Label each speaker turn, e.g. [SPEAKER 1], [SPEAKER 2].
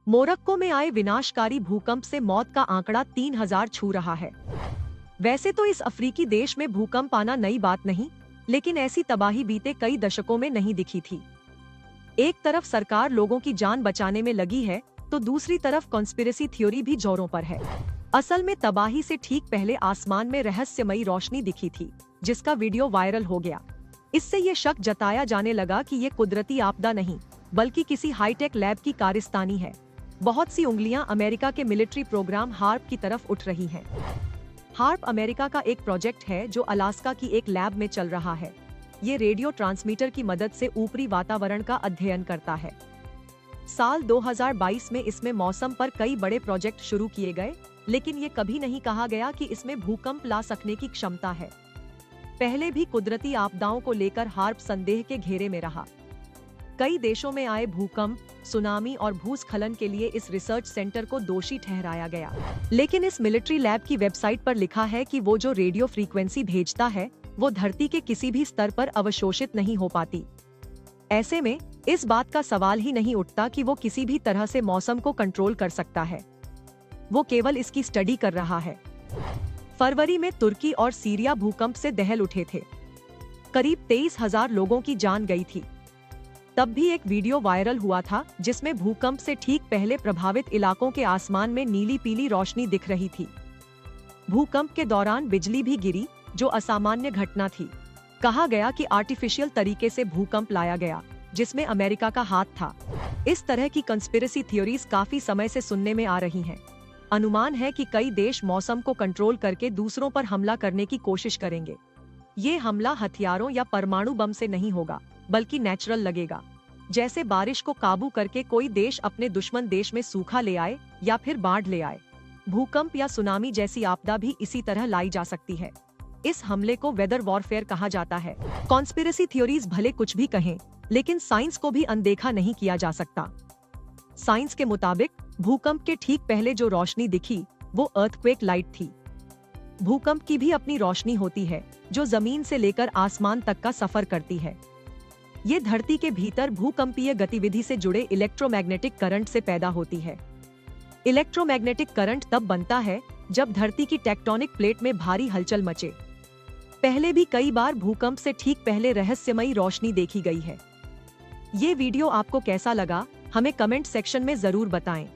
[SPEAKER 1] Morocco में आए विनाशकारी भूकंप से मौत का आंकड़ा 3000 छू रहा है। वैसे तो इस अफ्रीकी देश में भूकंप आना नई बात नहीं, लेकिन ऐसी तबाही बीते कई दशकों में नहीं दिखी थी। एक तरफ सरकार लोगों की जान बचाने में लगी है, तो दूसरी तरफ कॉन्स्पिरेसी थ्योरी भी जोरों पर है। असल में तबाही से ठीक पहले आसमान में रहस्यमयी रोशनी दिखी थी, जिसका वीडियो वायरल हो गया। इससे ये शक जताया जाने लगा कि ये कुदरती आपदा नहीं, बल्कि किसी हाईटेक लैब की कारिस्तानी है। बहुत सी उंगलियां अमेरिका के मिलिट्री प्रोग्राम हार्प की तरफ उठ रही हैं। हार्प अमेरिका का एक प्रोजेक्ट है जो अलास्का की एक लैब में चल रहा है। ये रेडियो ट्रांसमीटर की मदद से ऊपरी वातावरण का अध्ययन करता है। साल 2022 में इसमें मौसम पर कई बड़े प्रोजेक्ट शुरू किए गए, लेकिन ये कभी नहीं कहा गया कि इसमें भूकंप ला सकने की क्षमता है। पहले भी कुदरती आपदाओं को लेकर हार्प संदेह के घेरे में रहा। कई देशों में आए भूकंप, सुनामी और भूस्खलन के लिए इस रिसर्च सेंटर को दोषी ठहराया गया। लेकिन इस मिलिट्री लैब की वेबसाइट पर लिखा है कि वो जो रेडियो फ्रीक्वेंसी भेजता है, वो धरती के किसी भी स्तर पर अवशोषित नहीं हो पाती। ऐसे में इस बात का सवाल ही नहीं उठता कि वो किसी भी तरह से मौसम को कंट्रोल कर सकता है। वो केवल इसकी स्टडी कर रहा है। फरवरी में तुर्की और सीरिया भूकंप से दहल उठे थे। करीब 23,000 लोगों की जान गई थी। तब भी एक वीडियो वायरल हुआ था जिसमें भूकंप से ठीक पहले प्रभावित इलाकों के आसमान में नीली पीली रोशनी दिख रही थी। भूकंप के दौरान बिजली भी गिरी, जो असामान्य घटना थी। कहा गया कि आर्टिफिशियल तरीके से भूकंप लाया गया, जिसमें अमेरिका का हाथ था। इस तरह की कंस्पिरेसी थ्योरीज काफी समय से सुनने में आ रही हैं। अनुमान है कि कई देश मौसम को कंट्रोल करके दूसरों पर हमला करने की कोशिश करेंगे। ये हमला हथियारों या परमाणु बम से नहीं होगा, बल्कि नेचुरल लगेगा। जैसे बारिश को काबू करके कोई देश अपने दुश्मन देश में सूखा ले आए या फिर बाढ़ ले आए। भूकंप या सुनामी जैसी आपदा भी इसी तरह लाई जा सकती है। इस हमले को वेदर वॉरफेयर कहा जाता है। कॉन्स्पिरेसी थ्योरीज भले कुछ भी कहें, लेकिन साइंस को भी अनदेखा नहीं किया जा सकता। साइंस के मुताबिक भूकंप के ठीक पहले जो रोशनी दिखी, वो अर्थक्वेक लाइट थी। भूकंप की भी अपनी रोशनी होती है, जो जमीन से लेकर आसमान तक का सफर करती है। ये धरती के भीतर भूकंपीय गतिविधि से जुड़े इलेक्ट्रोमैग्नेटिक करंट से पैदा होती है। इलेक्ट्रोमैग्नेटिक करंट तब बनता है जब धरती की टेक्टोनिक प्लेट में भारी हलचल मचे। पहले भी कई बार भूकंप से ठीक पहले रहस्यमयी रोशनी देखी गई है। ये वीडियो आपको कैसा लगा, हमें कमेंट सेक्शन में जरूर बताएं।